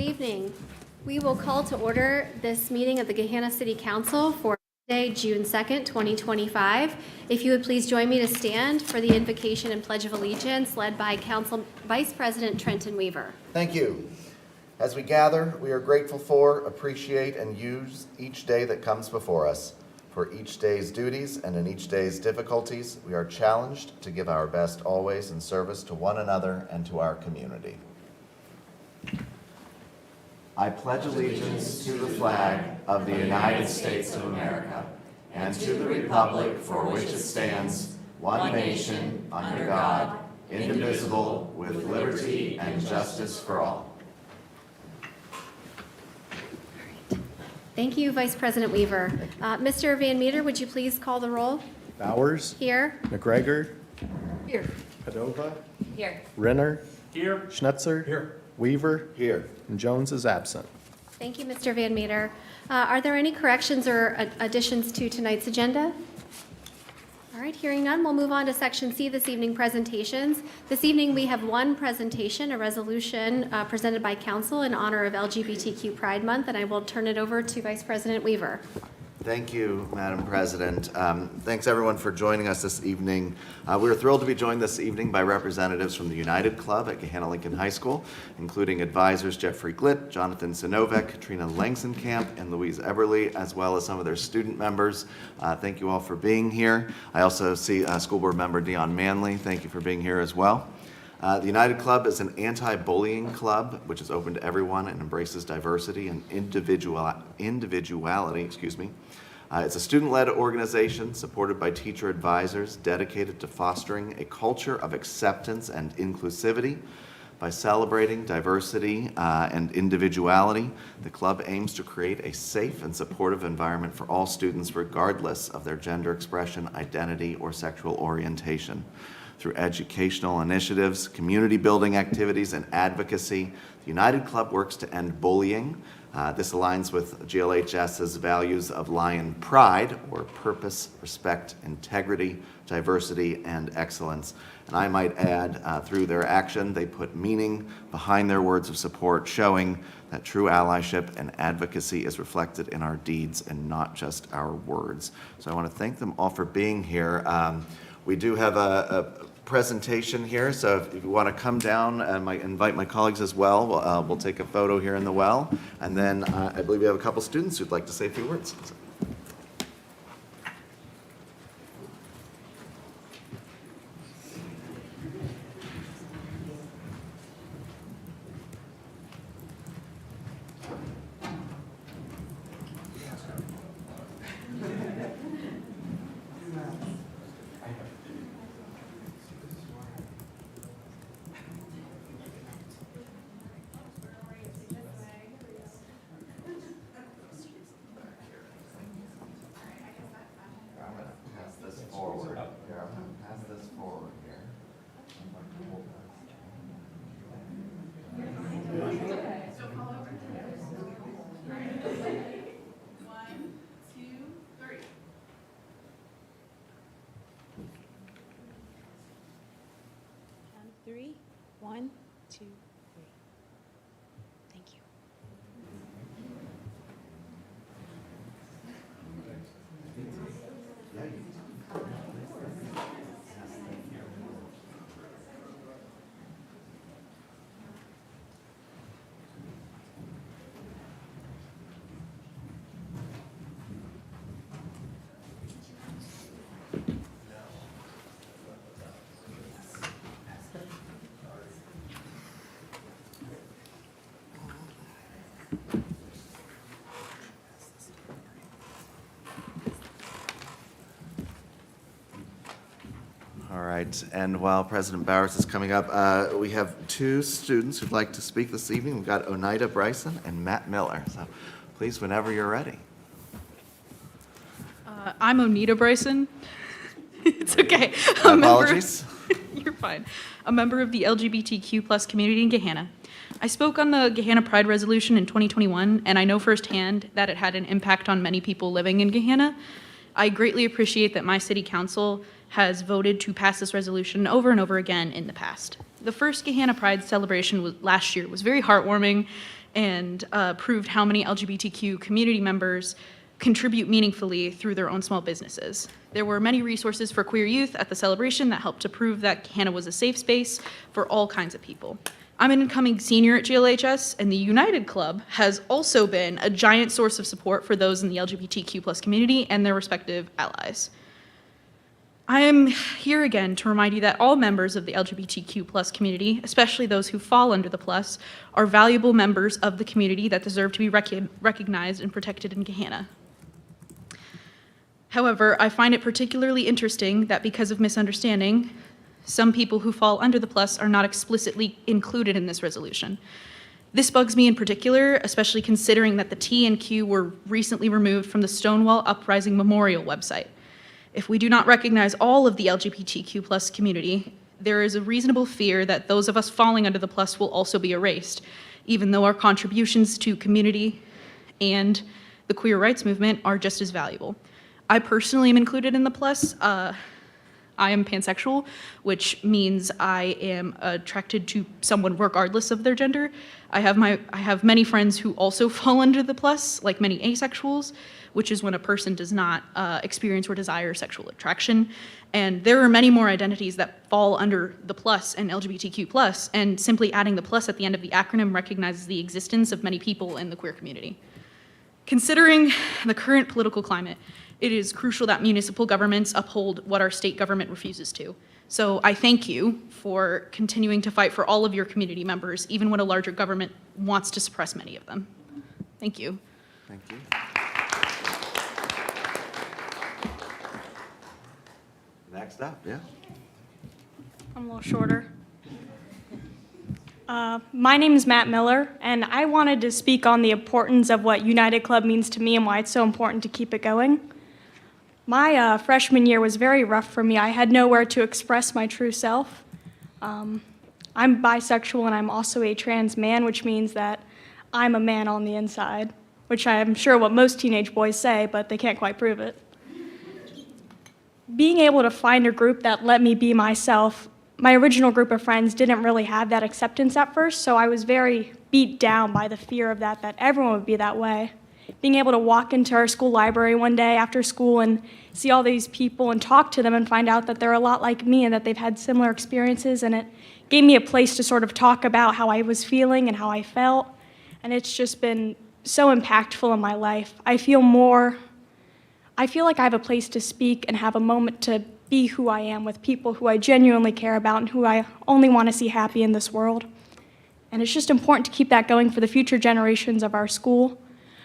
Good evening. We will call to order this meeting of the Gahanna City Council for Monday, June 2nd, 2025. If you would please join me to stand for the invocation and Pledge of Allegiance led by Council Vice President Trenton Weaver. Thank you. As we gather, we are grateful for, appreciate, and use each day that comes before us. For each day's duties and in each day's difficulties, we are challenged to give our best always in service to one another and to our community. I pledge allegiance to the flag of the United States of America and to the republic for which it stands, one nation, under God, indivisible, with liberty and justice for all. Thank you, Vice President Weaver. Mr. Van Meter, would you please call the roll? Bowers. Here. McGregor. Here. Padova. Here. Renner. Here. Schnetzer. Here. Weaver. Here. And Jones is absent. Thank you, Mr. Van Meter. Are there any corrections or additions to tonight's agenda? All right, hearing none, we'll move on to Section C this evening, presentations. This evening we have one presentation, a resolution presented by Council in honor of LGBTQ Pride Month, and I will turn it over to Vice President Weaver. Thank you, Madam President. Thanks everyone for joining us this evening. We're thrilled to be joined this evening by representatives from the United Club at Gahanna Lincoln High School, including advisors Jeffrey Glitt, Jonathan Sinovek, Katrina Langsonkamp, and Louise Eberly, as well as some of their student members. Thank you all for being here. I also see School Board Member Dion Manley. Thank you for being here as well. The United Club is an anti-bullying club which is open to everyone and embraces diversity and individuality. It's a student-led organization supported by teacher advisors dedicated to fostering a culture of acceptance and inclusivity. By celebrating diversity and individuality, the club aims to create a safe and supportive environment for all students regardless of their gender expression, identity, or sexual orientation. Through educational initiatives, community building activities, and advocacy, the United Club works to end bullying. This aligns with GLHS's values of Lion Pride, or purpose, respect, integrity, diversity, and excellence. And I might add, through their action, they put meaning behind their words of support, showing that true allyship and advocacy is reflected in our deeds and not just our words. So I want to thank them all for being here. We do have a presentation here, so if you want to come down, and invite my colleagues as well. We'll take a photo here in the well, and then I believe we have a couple students who'd like to say a few words. Three, 1, 2, 3. Thank you. All right, and while President Bowers is coming up, we have two students who'd like to speak this evening. We've got Oneida Bryson and Matt Miller. So please, whenever you're ready. I'm Oneida Bryson. It's okay. Apologies. You're fine. A member of the LGBTQ plus community in Gahanna. I spoke on the Gahanna Pride Resolution in 2021, and I know firsthand that it had an impact on many people living in Gahanna. I greatly appreciate that my city council has voted to pass this resolution over and over again in the past. The first Gahanna Pride celebration last year was very heartwarming, and proved how many LGBTQ community members contribute meaningfully through their own small businesses. There were many resources for queer youth at the celebration that helped to prove that Gahanna was a safe space for all kinds of people. I'm an incoming senior at GLHS, and the United Club has also been a giant source of support for those in the LGBTQ+ community and their respective allies. I am here again to remind you that all members of the LGBTQ+ community, especially those who fall under the plus, are valuable members of the community that deserve to be recognized and protected in Gahanna. However, I find it particularly interesting that because of misunderstanding, some people who fall under the plus are not explicitly included in this resolution. This bugs me in particular, especially considering that the T and Q were recently removed from the Stonewall Uprising Memorial website. If we do not recognize all of the LGBTQ+ community, there is a reasonable fear that those of us falling under the plus will also be erased, even though our contributions to community and the queer rights movement are just as valuable. I personally am included in the plus. I am pansexual, which means I am attracted to someone regardless of their gender. I have many friends who also fall under the plus, like many asexuals, which is when a person does not experience or desire sexual attraction. And there are many more identities that fall under the plus and LGBTQ+, and simply adding the plus at the end of the acronym recognizes the existence of many people in the queer community. Considering the current political climate, it is crucial that municipal governments uphold what our state government refuses to. So I thank you for continuing to fight for all of your community members, even when a larger government wants to suppress many of them. Thank you. Thank you. Next up, yeah. I'm a little shorter. My name is Matt Miller, and I wanted to speak on the importance of what United Club means to me and why it's so important to keep it going. My freshman year was very rough for me. I had nowhere to express my true self. I'm bisexual and I'm also a trans man, which means that I'm a man on the inside, which I'm sure what most teenage boys say, but they can't quite prove it. Being able to find a group that let me be myself, my original group of friends didn't really have that acceptance at first, so I was very beat down by the fear of that everyone would be that way. Being able to walk into our school library one day after school and see all these people and talk to them and find out that they're a lot like me and that they've had similar experiences, and it gave me a place to sort of talk about how I was feeling and how I felt, and it's just been so impactful in my life. I feel like I have a place to speak and have a moment to be who I am with people who I genuinely care about and who I only want to see happy in this world. And it's just important to keep that going for the future generations of our school,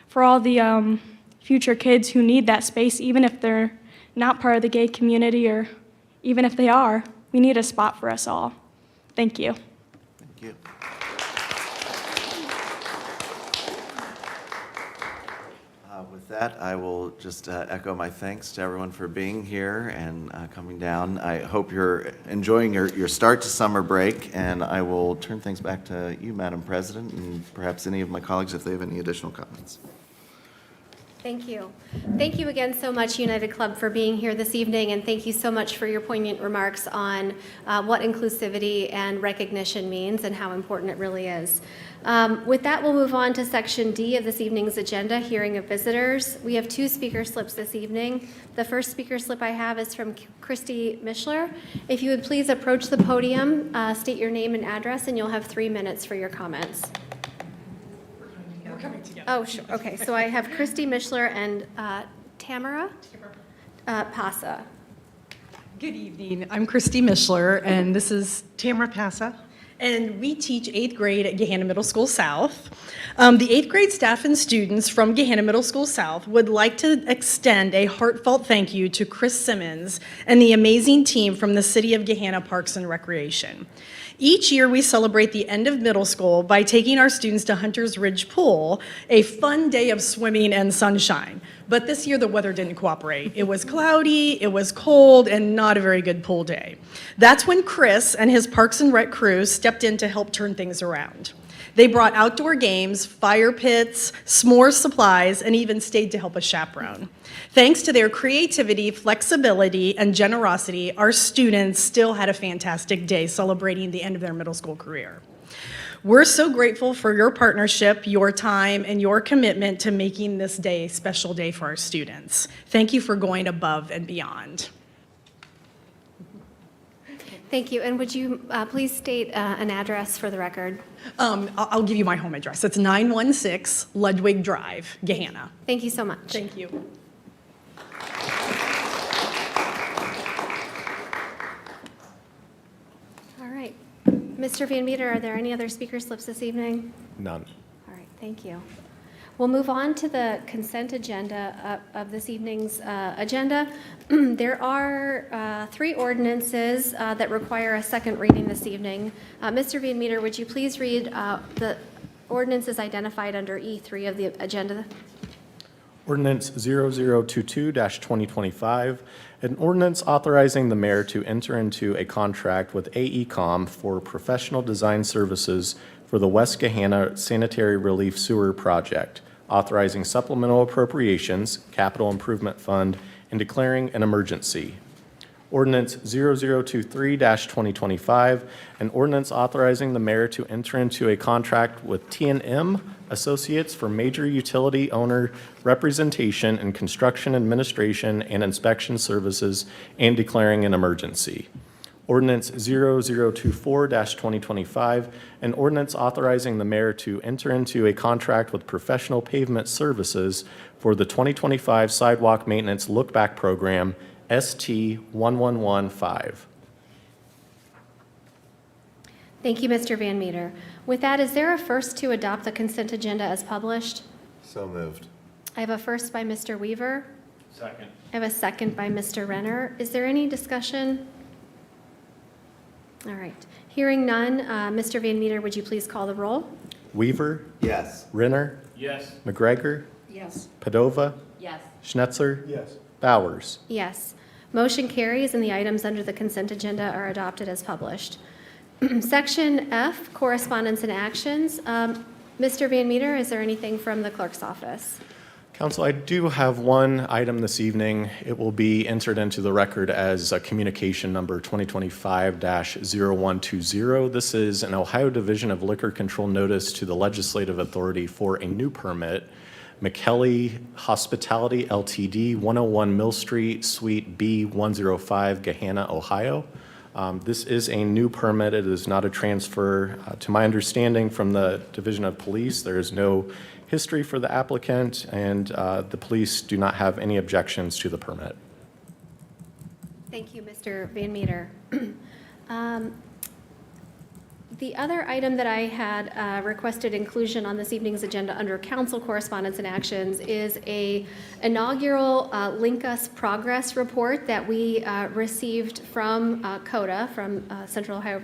for all the future kids who need that space, even if they're not part of the gay community, or even if they are. We need a spot for us all. Thank you. Thank you. With that, I will just echo my thanks to everyone for being here and coming down. I hope you're enjoying your start to summer break, and I will turn things back to you, Madam President, and perhaps any of my colleagues if they have any additional comments. Thank you. Thank you again so much, United Club, for being here this evening, and thank you so much for your poignant remarks on what inclusivity and recognition means and how important it really is. With that, we'll move on to Section D of this evening's agenda, hearing of visitors. We have 2 speaker slips this evening. The first speaker slip I have is from Christy Mishler. If you would please approach the podium, state your name and address, and you'll have 3 minutes for your comments. Oh, sure. Okay, so I have Christy Mishler and Tamara Pasa. Good evening. I'm Christy Mishler, and this is Tamara Pasa. And we teach 8th grade at Gahanna Middle School South. The 8th grade staff and students from Gahanna Middle School South would like to extend a heartfelt thank you to Chris Simmons and the amazing team from the City of Gahanna Parks and Recreation. Each year we celebrate the end of middle school by taking our students to Hunter's Ridge Pool, a fun day of swimming and sunshine. But this year the weather didn't cooperate. It was cloudy, it was cold, and not a very good pool day. That's when Chris and his Parks and Rec crew stepped in to help turn things around. They brought outdoor games, fire pits, s'more supplies, and even stayed to help us chaperone. Thanks to their creativity, flexibility, and generosity, our students still had a fantastic day celebrating the end of their middle school career. We're so grateful for your partnership, your time, and your commitment to making this day a special day for our students. Thank you for going above and beyond. Thank you. And would you please state an address for the record? I'll give you my home address. It's 916 Ludwig Drive, Gahanna. Thank you so much. Thank you. All right. Mr. Van Meter, are there any other speaker slips this evening? None. All right, thank you. We'll move on to the consent agenda of this evening's agenda. There are 3 ordinances that require a second reading this evening. Mr. Van Meter, would you please read the ordinances identified under E3 of the agenda? Ordinance 0022-2025, an ordinance authorizing the mayor to enter into a contract with AECom for professional design services for the West Gahanna Sanitary Relief Sewer Project, authorizing supplemental appropriations, capital improvement fund, and declaring an emergency. Ordinance 0023-2025, an ordinance authorizing the mayor to enter into a contract with T&M Associates for major utility owner representation in construction administration and inspection services and declaring an emergency. Ordinance 0024-2025, an ordinance authorizing the mayor to enter into a contract with Professional Pavement Services for the 2025 Sidewalk Maintenance Look-Back Program, ST 1115. Thank you, Mr. Van Meter. With that, is there a first to adopt the consent agenda as published? So moved. I have a first by Mr. Weaver. Second. I have a second by Mr. Renner. Is there any discussion? All right. Hearing none, Mr. Van Meter, would you please call the roll? Weaver, Yes. Renner, Yes. McGregor, Yes. Padova, Yes. Schnetzer, Yes. Bowers. Yes. Motion carries and the items under the consent agenda are adopted as published. Section F, correspondence and actions. Mr. Van Meter, is there anything from the clerk's office? Council, I do have one item this evening. It will be entered into the record as a communication number 2025-0120. This is an Ohio Division of Liquor Control notice to the Legislative Authority for a new permit, McKelly Hospitality LTD, 101 Mill Street, Suite B105, Gahanna, Ohio. This is a new permit. It is not a transfer. To my understanding from the Division of Police, there is no history for the applicant, and the police do not have any objections to the permit. Thank you, Mr. Van Meter. The other item that I had requested inclusion on this evening's agenda under council correspondence and actions is a inaugural Link Us progress report that we received from COTA, from Central Ohio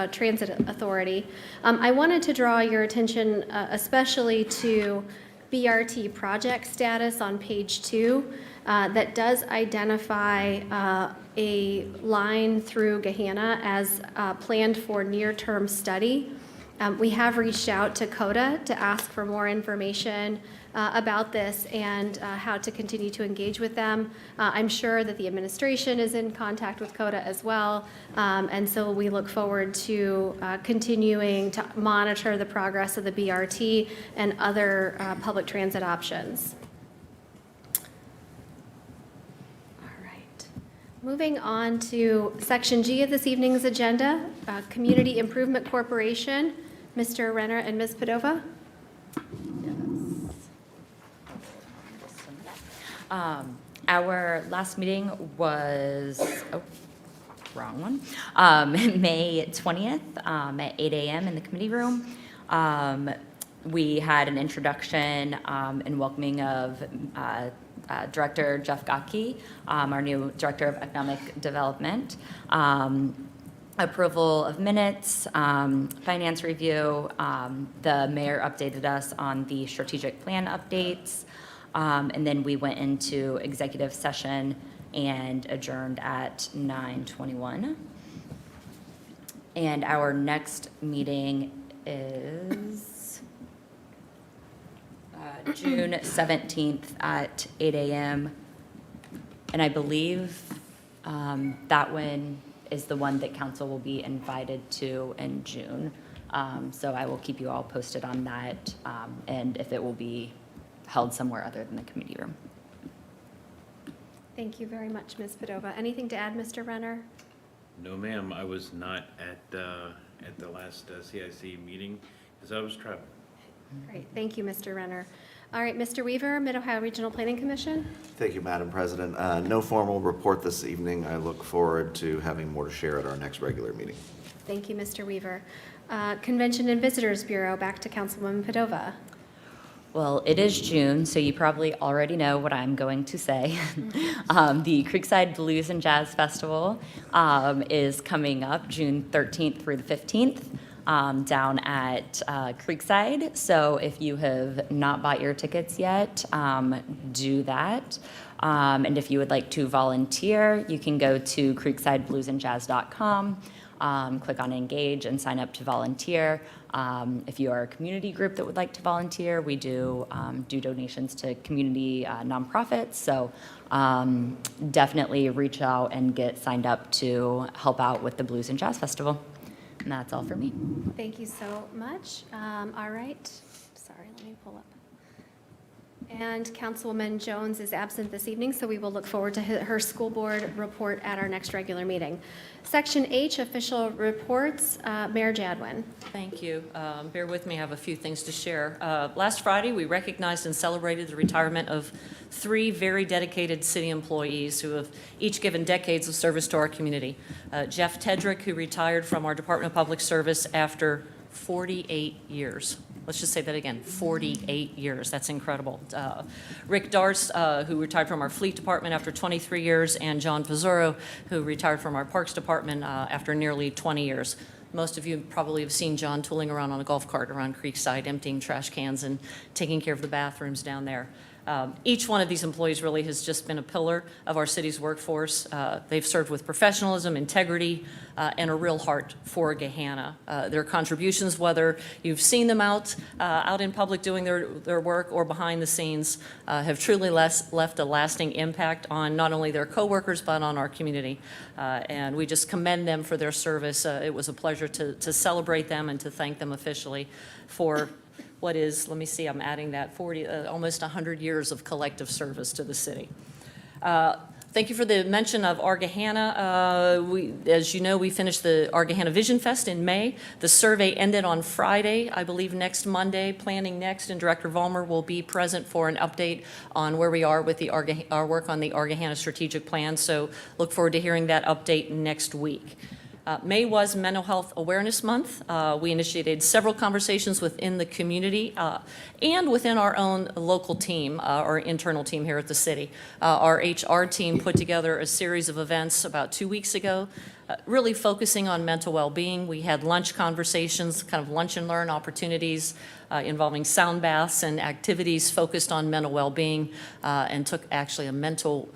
Transit Authority. I wanted to draw your attention especially to BRT project status on page 2 that does identify a line through Gahanna as planned for near-term study. We have reached out to COTA to ask for more information about this and how to continue to engage with them. I'm sure that the administration is in contact with COTA as well, and so we look forward to continuing to monitor the progress of the BRT and other public transit options. Moving on to Section G of this evening's agenda, Community Improvement Corporation, Mr. Renner and Ms. Padova. Our last meeting was, wrong one, May 20th at 8 a.m. in the committee room. We had an introduction and welcoming of Director Jeff Gotke, our new Director of Economic Development, approval of minutes, finance review. The mayor updated us on the strategic plan updates, and then we went into executive session and adjourned at 9:21. And our next meeting is June 17th at 8 a.m. And I believe that one is the one that council will be invited to in June. So I will keep you all posted on that, and if it will be held somewhere other than the committee room. Thank you very much, Ms. Padova. Anything to add, Mr. Renner? No, ma'am, I was not at the last CIC meeting because I was traveling. Great, thank you, Mr. Renner. All right, Mr. Weaver, Mid-Ohio Regional Planning Commission. Thank you, Madam President. No formal report this evening. I look forward to having more to share at our next regular meeting. Thank you, Mr. Weaver. Convention and Visitors Bureau, back to Councilwoman Padova. Well, it is June, so you probably already know what I'm going to say. The Creekside Blues and Jazz Festival is coming up June 13th through the 15th down at Creekside. So if you have not bought your tickets yet, do that. And if you would like to volunteer, you can go to creeksidebluesandjazz.com. Click on Engage and sign up to volunteer. If you are a community group that would like to volunteer, we do donations to community nonprofits. So definitely reach out and get signed up to help out with the Blues and Jazz Festival. And that's all for me. Thank you so much. All right, sorry, let me pull up. And Councilwoman Jones is absent this evening, so we will look forward to her school board report at our next regular meeting. Section H, official reports. Mayor Jadwin. Thank you. Bear with me, I have a few things to share. Last Friday, we recognized and celebrated the retirement of 3 very dedicated city employees who have each given decades of service to our community. Jeff Tedrick, who retired from our Department of Public Service after 48 years. Let's just say that again, 48 years. That's incredible. Rick Darst, who retired from our Fleet Department after 23 years, and John Pizzuro, who retired from our Parks Department after nearly 20 years. Most of you probably have seen John tooling around on a golf cart around Creekside, emptying trash cans and taking care of the bathrooms down there. Each one of these employees really has just been a pillar of our city's workforce. They've served with professionalism, integrity, and a real heart for Gahanna. Their contributions, whether you've seen them out in public doing their work or behind the scenes, have truly left a lasting impact on not only their coworkers but on our community. And we just commend them for their service. It was a pleasure to celebrate them and to thank them officially for what is, let me see, I'm adding that, 40, almost 100 years of collective service to the city. Thank you for the mention of our Gahanna. As you know, we finished the our Gahanna Vision Fest in May. The survey ended on Friday. I believe next Monday, Planning Next, and Director Vollmer will be present for an update on where we are with the our work on the our Gahanna strategic plan. So look forward to hearing that update next week. May was Mental Health Awareness Month. We initiated several conversations within the community and within our own local team, our internal team here at the city. Our HR team put together a series of events about 2 weeks ago, really focusing on mental well-being. We had lunch conversations, kind of lunch and learn opportunities involving sound baths and activities focused on mental well-being, and took actually a mental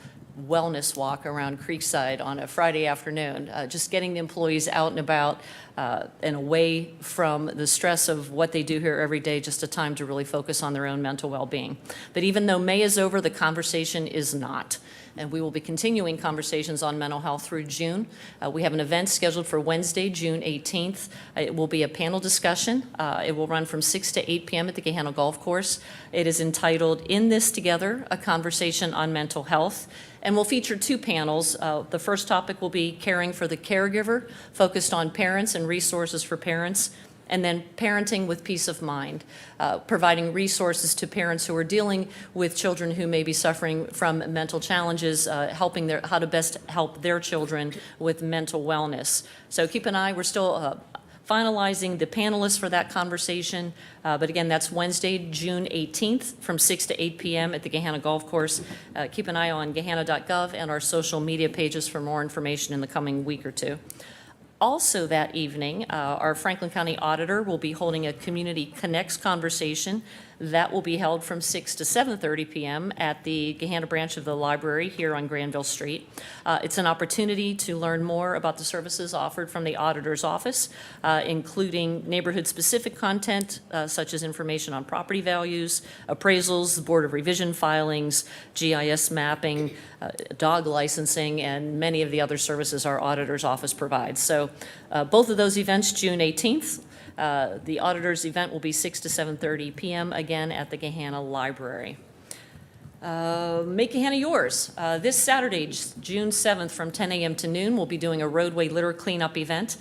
wellness walk around Creekside on a Friday afternoon, just getting the employees out and about and away from the stress of what they do here every day, just a time to really focus on their own mental well-being. But even though May is over, the conversation is not. And we will be continuing conversations on mental health through June. We have an event scheduled for Wednesday, June 18th. It will be a panel discussion. It will run from 6 to 8 p.m. at the Gahanna Golf Course. It is entitled In This Together, A Conversation on Mental Health. And we'll feature 2 panels. The first topic will be Caring for the Caregiver, focused on parents and resources for parents, and then Parenting with Peace of Mind, providing resources to parents who are dealing with children who may be suffering from mental challenges, helping how to best help their children with mental wellness. So keep an eye. We're still finalizing the panelists for that conversation. But again, that's Wednesday, June 18th from 6 to 8 p.m. at the Gahanna Golf Course. Keep an eye on gahanna.gov and our social media pages for more information in the coming week or 2. Also that evening, our Franklin County Auditor will be holding a Community Connects conversation That will be held from 6 to 7:30 p.m. at the Gahanna branch of the library here on Granville Street. It's an opportunity to learn more about the services offered from the auditor's office, including neighborhood-specific content such as information on property values, appraisals, the Board of Revision filings, GIS mapping, dog licensing, and many of the other services our auditor's office provides. So both of those events, June 18th. The auditor's event will be 6 to 7:30 p.m. again at the Gahanna Library. Make Gahanna yours. This Saturday, June 7th, from 10 a.m. to noon, we'll be doing a roadway litter cleanup event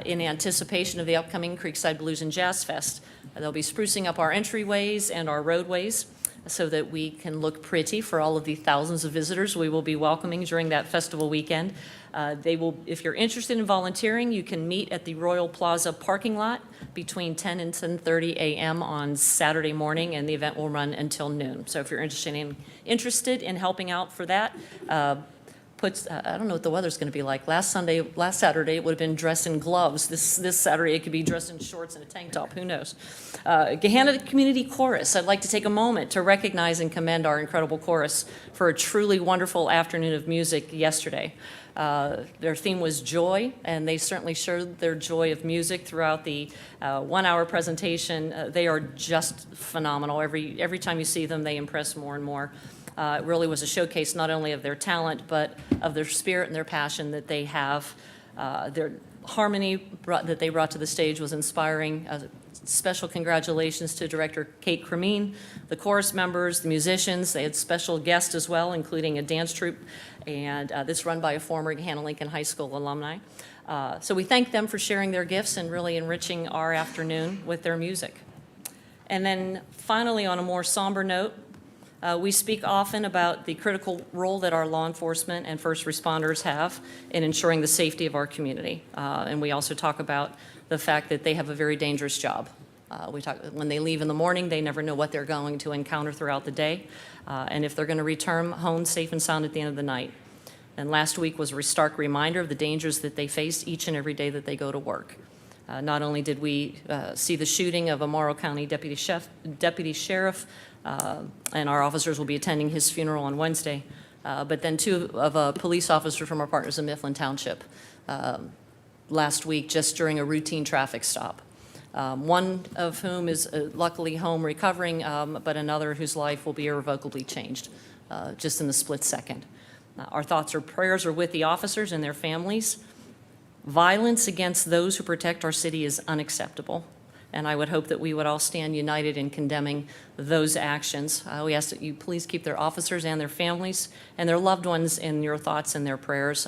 in anticipation of the upcoming Creekside Blues and Jazz Fest. They'll be sprucing up our entryways and our roadways so that we can look pretty for all of the thousands of visitors we will be welcoming during that festival weekend. If you're interested in volunteering, you can meet at the Royal Plaza parking lot between 10 and 10:30 a.m. on Saturday morning, and the event will run until noon. So if you're interested in helping out for that, I don't know what the weather's going to be like. Last Saturday, it would have been dressed in gloves. This Saturday, it could be dressed in shorts and a tank top. Who knows? Gahanna Community Chorus. I'd like to take a moment to recognize and commend our incredible chorus for a truly wonderful afternoon of music yesterday. Their theme was joy, and they certainly showed their joy of music throughout the 1-hour presentation. They are just phenomenal. Every time you see them, they impress more and more. It really was a showcase not only of their talent, but of their spirit and their passion that they have. Their harmony that they brought to the stage was inspiring. Special congratulations to Director Kate Cremine, the chorus members, the musicians. They had special guests as well, including a dance troupe, and this run by a former Gahanna Lincoln High School alumni. So we thank them for sharing their gifts and really enriching our afternoon with their music. And then finally, on a more somber note, we speak often about the critical role that our law enforcement and first responders have in ensuring the safety of our community. And we also talk about the fact that they have a very dangerous job. When they leave in the morning, they never know what they're going to encounter throughout the day, and if they're going to return home safe and sound at the end of the night. And last week was a stark reminder of the dangers that they face each and every day that they go to work. Not only did we see the shooting of a Morrow County deputy sheriff, and our officers will be attending his funeral on Wednesday, but then two of a police officer from our partners in Mifflin Township last week just during a routine traffic stop. One of whom is luckily home recovering, but another whose life will be irrevocably changed just in the split second. Our thoughts or prayers are with the officers and their families. Violence against those who protect our city is unacceptable, and I would hope that we would all stand united in condemning those actions. We ask that you please keep their officers and their families and their loved ones in your thoughts and their prayers.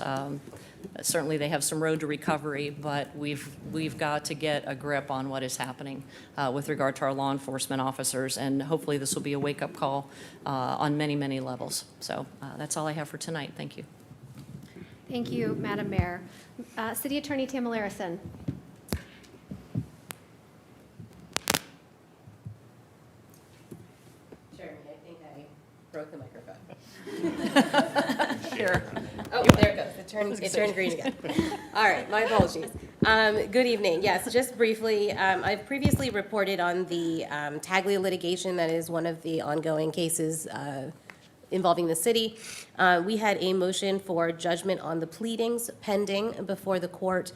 Certainly they have some road to recovery, but we've got to get a grip on what is happening with regard to our law enforcement officers, and hopefully this will be a wake-up call on many, many levels. So that's all I have for tonight. Thank you. Thank you, Madam Mayor. City Attorney Tamala Larison. Chairman, I think I broke the microphone. Here. Oh, there it goes. It turned green again. All right, my apologies. Good evening. Yes, just briefly, I've previously reported on the Taglia litigation. That is one of the ongoing cases involving the city. We had a motion for judgment on the pleadings pending before the court,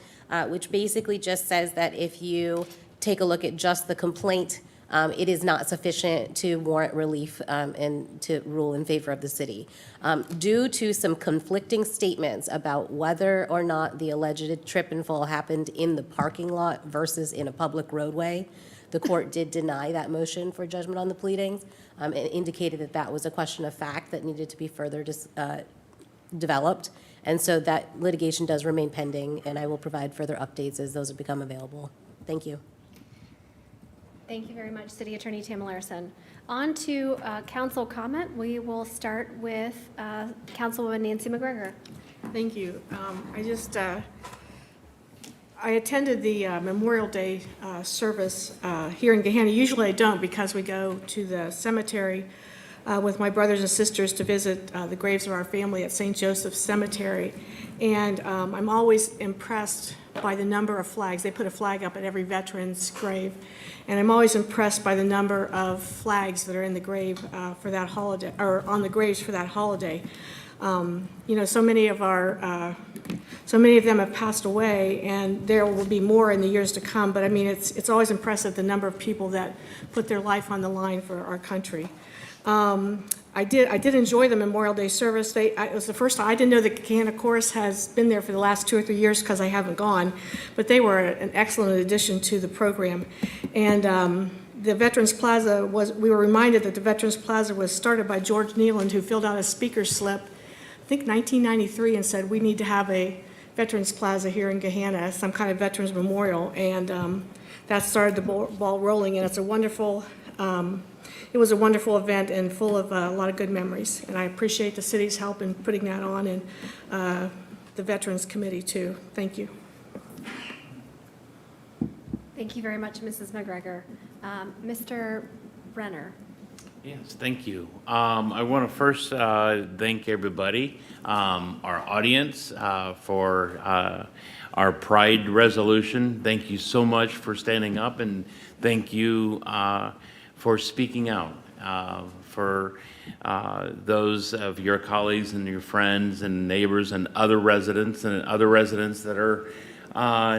which basically just says that if you take a look at just the complaint, it is not sufficient to warrant relief and to rule in favor of the city. Due to some conflicting statements about whether or not the alleged trip and fall happened in the parking lot versus in a public roadway, the court did deny that motion for judgment on the pleadings and indicated that that was a question of fact that needed to be further developed. And so that litigation does remain pending, and I will provide further updates as those become available. Thank you. Thank you very much, City Attorney Tamala Larison. On to council comment. We will start with Councilwoman Nancy McGregor. Thank you. I attended the Memorial Day service here in Gahanna. Usually I don't, because we go to the cemetery with my brothers and sisters to visit the graves of our family at St. Joseph's Cemetery. And I'm always impressed by the number of flags. They put a flag up at every veteran's grave, and I'm always impressed by the number of flags that are in the grave for that holiday, or on the graves for that holiday. You know, so many of them have passed away, and there will be more in the years to come. But I mean, it's always impressive the number of people that put their life on the line for our country. I did enjoy the Memorial Day service. It was the first time. I didn't know the Gahanna Chorus has been there for the last 2 or 3 years because I haven't gone, but they were an excellent addition to the program. And the Veterans Plaza we were reminded that the Veterans Plaza was started by George Nealand, who filled out a speaker's slip, I think 1993, and said, we need to have a Veterans Plaza here in Gahanna, some kind of Veterans Memorial. And that started the ball rolling, and it's a wonderful, it was a wonderful event and full of a lot of good memories. And I appreciate the city's help in putting that on, and the Veterans Committee too. Thank you. Thank you very much, Mrs. McGregor. Mr. Renner. Yes, thank you. I want to first thank everybody, our audience, for our Pride resolution. Thank you so much for standing up, and thank you for speaking out, for those of your colleagues and your friends and neighbors and other residents that are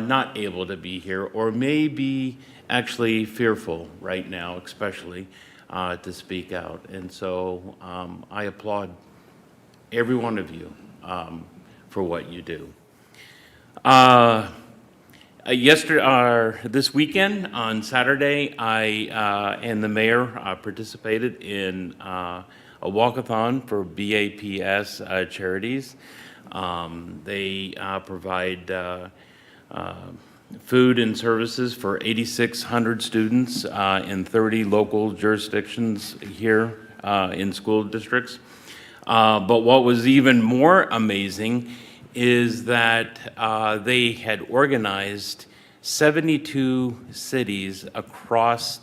not able to be here or may be actually fearful right now, especially to speak out. And so I applaud every one of you for what you do. This weekend on Saturday, I and the mayor participated in a walkathon for BAPS charities. They provide food and services for 8,600 students in 30 local jurisdictions here in school districts. But what was even more amazing is that they had organized 72 cities across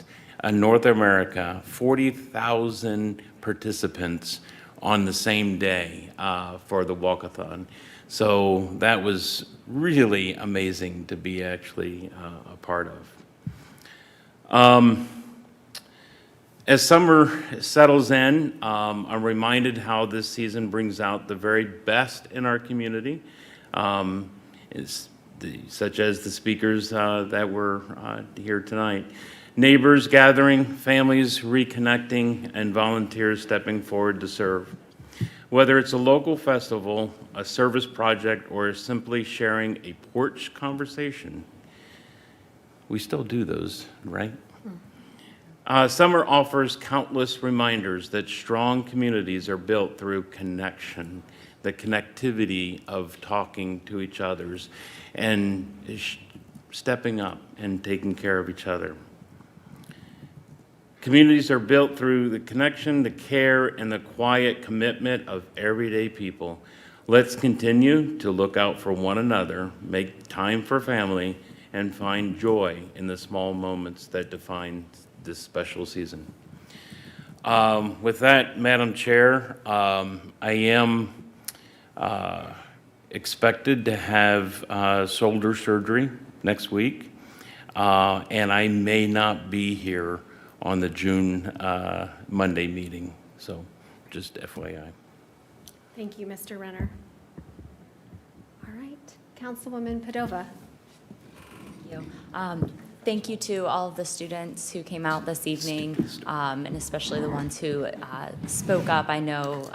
North America, 40,000 participants on the same day for the walkathon. So that was really amazing to be actually a part of. As summer settles in, I'm reminded how this season brings out the very best in our community, such as the speakers that were here tonight. Neighbors gathering, families reconnecting, and volunteers stepping forward to serve. Whether it's a local festival, a service project, or simply sharing a porch conversation, we still do those, right? Summer offers countless reminders that strong communities are built through connection, the connectivity of talking to each other and stepping up and taking care of each other. Communities are built through the connection, the care, and the quiet commitment of everyday people. Let's continue to look out for one another, make time for family, and find joy in the small moments that define this special season. With that, Madam Chair, I am expected to have shoulder surgery next week, and I may not be here on the June Monday meeting, so just FYI. Thank you, Mr. Renner. All right, Councilwoman Padova. Thank you. Thank you to all of the students who came out this evening, and especially the ones who spoke up. I know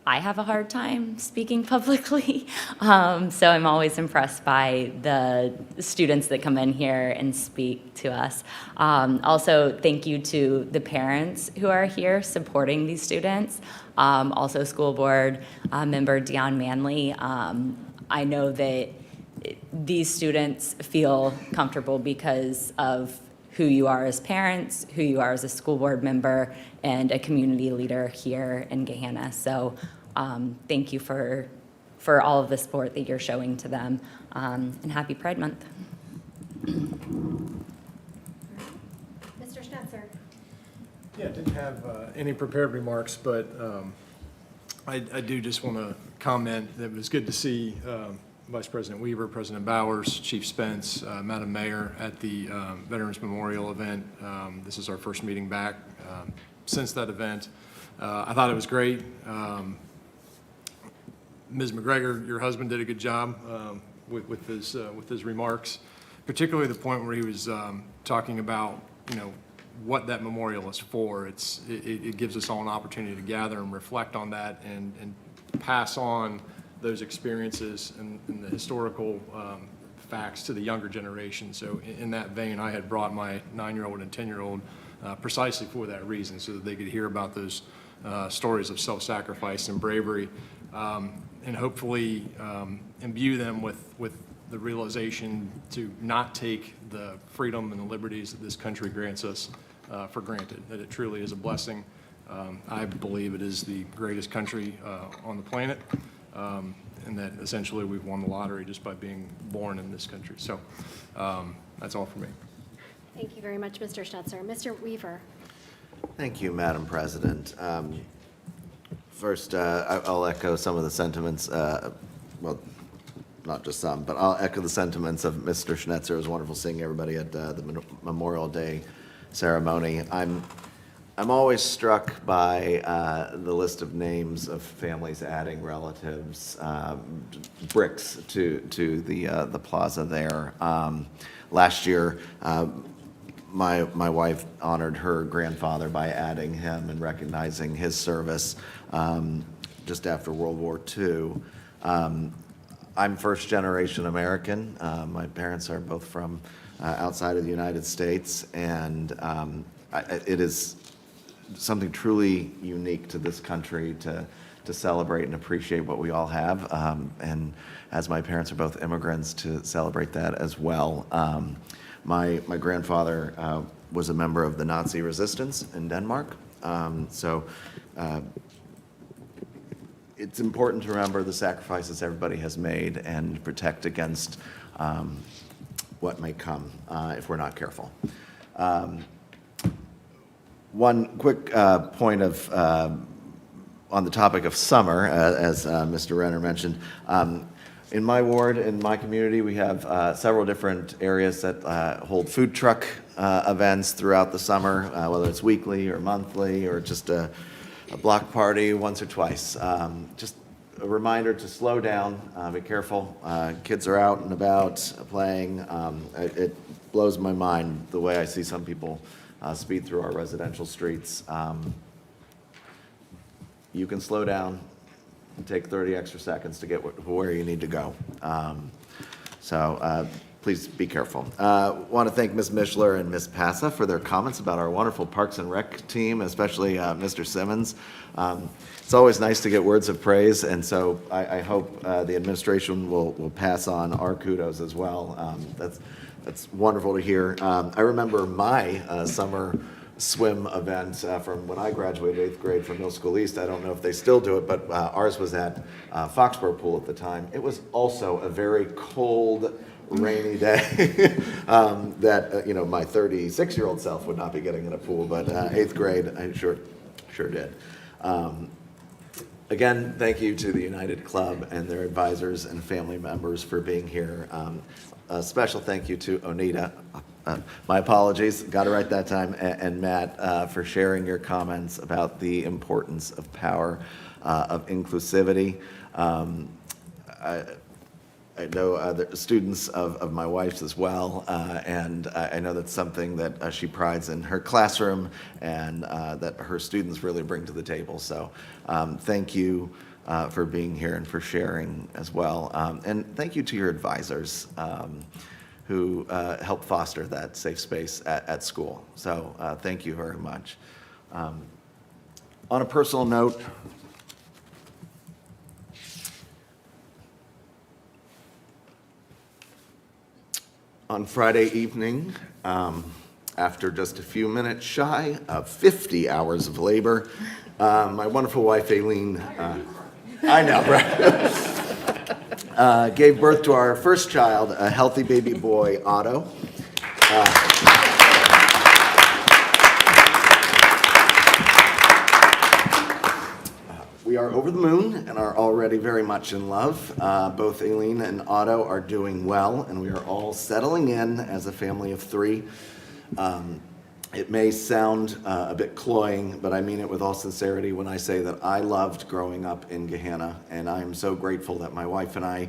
I have a hard time speaking publicly, so I'm always impressed by the students that come in here and speak to us. Also, thank you to the parents who are here supporting these students. Also, school board member Dion Manley. I know that these students feel comfortable because of who you are as parents, who you are as a school board member, and a community leader here in Gahanna. So thank you for all of the support that you're showing to them, and happy Pride Month. Mr. Schnetzer. Yeah, I didn't have any prepared remarks, but I do just want to comment that it was good to see Vice President Weaver, President Bowers, Chief Spence, Madam Mayor at the Veterans Memorial event. This is our first meeting back since that event. I thought it was great. Ms. McGregor, your husband did a good job with his remarks, particularly the point where he was talking about, what that memorial is for. It gives us all an opportunity to gather and reflect on that and pass on those experiences and the historical facts to the younger generation. So in that vein, I had brought my 9-year-old and 10-year-old precisely for that reason, so that they could hear about those stories of self-sacrifice and bravery, and hopefully imbue them with the realization to not take the freedom and the liberties that this country grants us for granted, that it truly is a blessing. I believe it is the greatest country on the planet, and that essentially we've won the lottery just by being born in this country. So that's all for me. Thank you very much, Mr. Schnetzer. Mr. Weaver. Thank you, Madam President. First, I'll echo some of the sentiments, well, not just some, but I'll echo the sentiments of Mr. Schnetzer. It was wonderful seeing everybody at the Memorial Day ceremony. I'm always struck by the list of names of families adding relatives, bricks to the plaza there. Last year, my wife honored her grandfather by adding him and recognizing his service just after World War II. I'm first-generation American. My parents are both from outside of the United States, and it is something truly unique to this country to celebrate and appreciate what we all have, and as my parents are both immigrants, to celebrate that as well. My grandfather was a member of the Nazi resistance in Denmark, so it's important to remember the sacrifices everybody has made and protect against what may come if we're not careful. One quick point of on the topic of summer, as Mr. Renner mentioned. In my ward, in my community, we have several different areas that hold food truck events throughout the summer, whether it's weekly or monthly or just a block party once or twice. Just a reminder to slow down, be careful. Kids are out and about playing. It blows my mind the way I see some people speed through our residential streets. You can slow down and take 30 extra seconds to get where you need to go. So please be careful. Want to thank Ms. Mishler and Ms. Passa for their comments about our wonderful Parks and Rec team, especially Mr. Simmons. It's always nice to get words of praise, and so I hope the administration will pass on our kudos as well. That's wonderful to hear. I remember my summer swim event from when I graduated 8th grade from Middle School East. I don't know if they still do it, but ours was at Foxborough Pool at the time. It was also a very cold, rainy day that my 36-year-old self would not be getting in a pool, but 8th grade I sure did. Again, thank you to the United Club and their advisors and family members for being here. A special thank you to Onita, my apologies, got it right that time, and Matt for sharing your comments about the importance of power of inclusivity. I know the students of my wife's as well, and I know that's something that she prides in her classroom and that her students really bring to the table. So thank you for being here and for sharing as well. And thank you to your advisors who help foster that safe space at school. So thank you very much. On a personal note, on Friday evening, after just a few minutes shy of 50 hours of labor, my wonderful wife, Aileen, I know, right? Gave birth to our first child, a healthy baby boy, Otto. We are are over the moon and are already very much in love. Both Aileen and Otto are doing well, and we are all settling in as a family of three. It may sound a bit cloying, but I mean it with all sincerity when I say that I loved growing up in Gahanna, and I am so grateful that my wife and I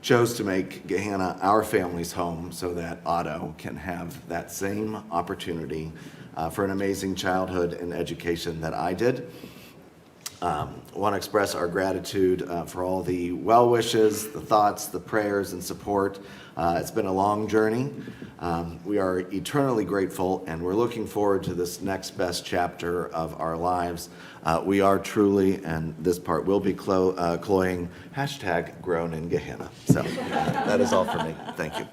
chose to make Gahanna our family's home so that Otto can have that same opportunity for an amazing childhood and education that I did. Want to express our gratitude for all the well wishes, the thoughts, the prayers, and support. It's been a long journey. We are eternally grateful, and we're looking forward to this next best chapter of our lives. We are truly, and this part will be cloying, #grown in Gahanna. So that is all for me. Thank you.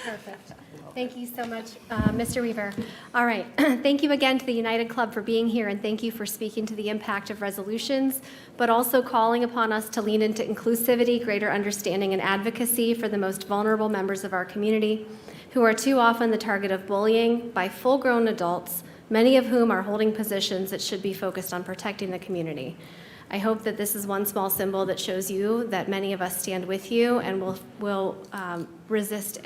Perfect. Thank you so much, Mr. Weaver. All right. Thank you again to the United Club for being here, and thank you for speaking to the impact of resolutions, but also calling upon us to lean into inclusivity, greater understanding, and advocacy for the most vulnerable members of our community who are too often the target of bullying by full-grown adults, many of whom are holding positions that should be focused on protecting the community. I hope that this is one small symbol that shows you that many of us stand with you and will resist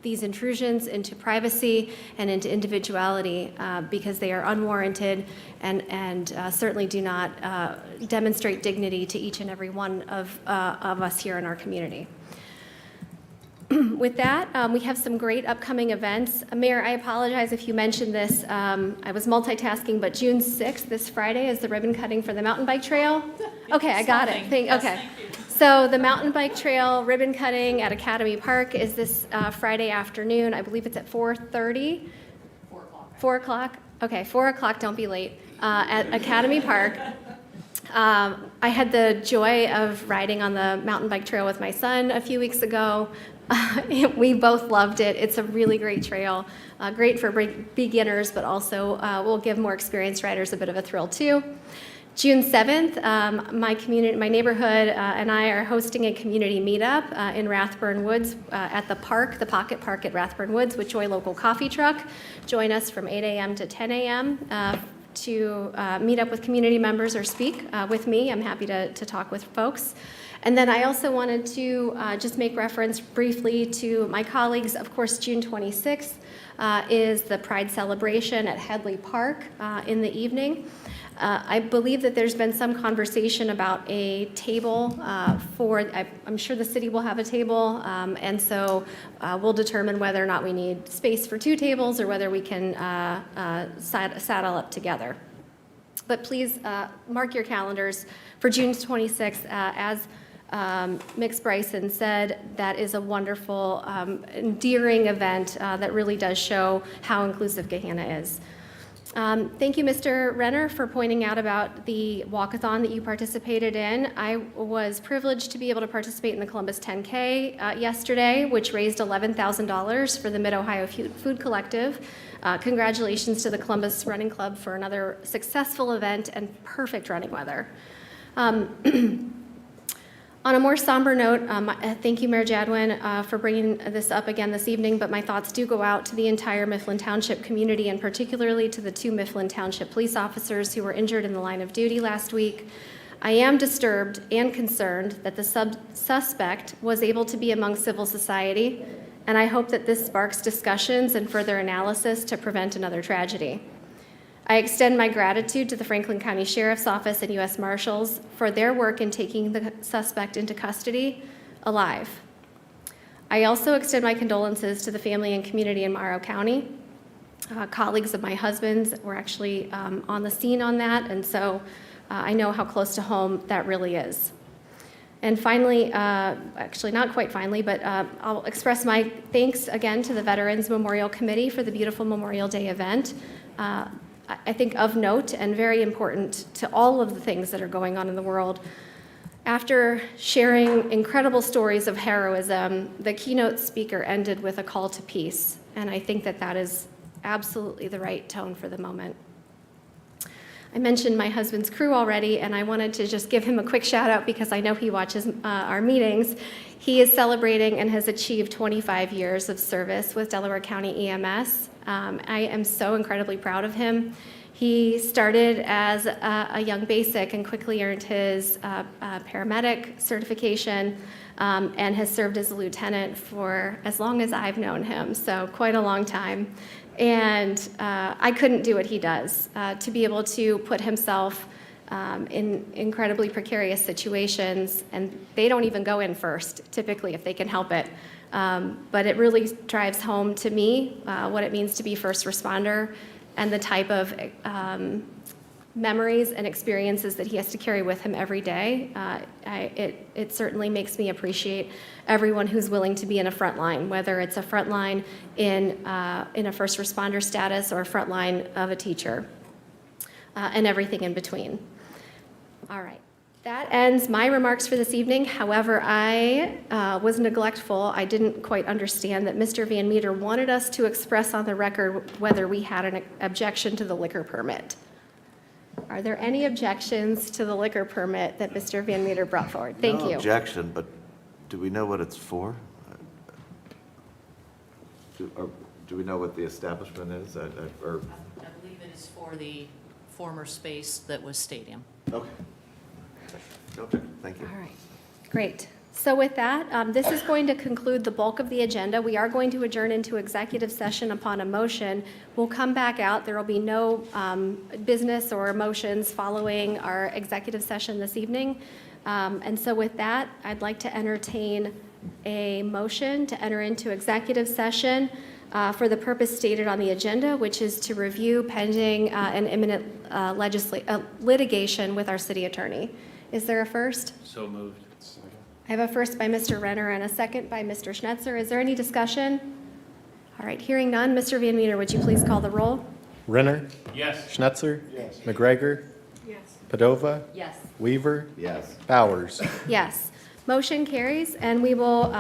these intrusions into privacy and into individuality because they are unwarranted and certainly do not demonstrate dignity to each and every one of us here in our community. With that, we have some great upcoming events. Mayor, I apologize if you mentioned this. I was multitasking, but June 6th, this Friday, is the ribbon cutting for the mountain bike trail. Okay, I got it. Okay. So the mountain bike trail ribbon cutting at Academy Park is this Friday afternoon. I believe it's at 4:30. 4 o'clock. 4 o'clock? Okay, 4 o'clock, don't be late, at Academy Park. I had the joy of riding on the mountain bike trail with my son a few weeks ago. We both loved it. It's a really great trail, great for beginners, but also will give more experienced riders a bit of a thrill too. June 7th, my neighborhood and I are hosting a community meetup in Rathburn Woods at the park, the Pocket Park at Rathburn Woods with Joy Local Coffee Truck. Join us from 8 a.m. to 10 a.m. To meet up with community members or speak with me. I'm happy to talk with folks. And then I also wanted to just make reference briefly to my colleagues. Of course, June 26th is the Pride celebration at Headley Park in the evening. I believe that there's been some conversation about a table I'm sure the city will have a table, and so we'll determine whether or not we need space for 2 tables or whether we can saddle up together. But please mark your calendars for June 26th. As Mix Bryson said, that is a wonderful, endearing event that really does show how inclusive Gahanna is. Thank you, Mr. Renner, for pointing out about the walkathon that you participated in. I was privileged to be able to participate in the Columbus 10K yesterday, which raised $11,000 for the Mid-Ohio Food Collective. Congratulations to the Columbus Running Club for another successful event and perfect running weather. On a more somber note, thank you, Mayor Jadwin, for bringing this up again this evening, but my thoughts do go out to the entire Mifflin Township community and particularly to the 2 Mifflin Township police officers who were injured in the line of duty last week. I am disturbed and concerned that the suspect was able to be among civil society, and I hope that this sparks discussions and further analysis to prevent another tragedy. I extend my gratitude to the Franklin County Sheriff's Office and U.S. Marshals for their work in taking the suspect into custody alive. I also extend my condolences to the family and community in Morrow County. Colleagues of my husband's were actually on the scene on that, and so I know how close to home that really is. And finally, actually not quite finally, but I'll express my thanks again to the Veterans Memorial Committee for the beautiful Memorial Day event. I think of note and very important to all of the things that are going on in the world. After sharing incredible stories of heroism, the keynote speaker ended with a call to peace, and I think that that is absolutely the right tone for the moment. I mentioned my husband's crew already, and I wanted to just give him a quick shout out because I know he watches our meetings. He is celebrating and has achieved 25 years of service with Delaware County EMS. I am so incredibly proud of him. He started as a young basic and quickly earned his paramedic certification and has served as a lieutenant for as long as I've known him, so quite a long time. And I couldn't do what he does. To be able to put himself in incredibly precarious situations, and they don't even go in first, typically, if they can help it. But it really drives home to me what it means to be first responder and the type of memories and experiences that he has to carry with him every day. It certainly makes me appreciate everyone who's willing to be in a front line, whether it's a front line in a first responder status or a front line of a teacher, and everything in between. All right. That ends my remarks for this evening. However, I was neglectful. I didn't quite understand that Mr. Van Meter wanted us to express on the record whether we had an objection to the liquor permit. Are there any objections to the liquor permit that Mr. Van Meter brought forward? Thank you. No objection, but do we know what it's for? Do we know what the establishment is? I believe it is for the former space that was stadium. Okay. No objection. Thank you. All right, great. So with that, this is going to conclude the bulk of the agenda. We are going to adjourn into executive session upon a motion. We'll come back out. There will be no business or motions following our executive session this evening. And so with that, I'd like to entertain a motion to enter into executive session for the purpose stated on the agenda, which is to review pending and imminent litigation with our city attorney. Is there a first? So moved. I have a first by Mr. Renner and a second by Mr. Schnetzer. Is there any discussion? All right, hearing none. Mr. Van Meter, would you please call the roll? Renner? Yes. Schnetzer? Yes. McGregor? Yes. Padova? Yes. Weaver? Yes. Bowers? Yes. Motion carries, and we will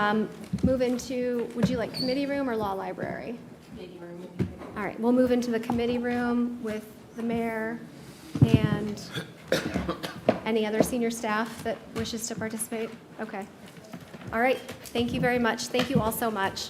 move into, would you like committee room or law library? Committee room. All right, we'll move into the committee room with the mayor and any other senior staff that wishes to participate? Okay. All right, thank you very much. Thank you all so much.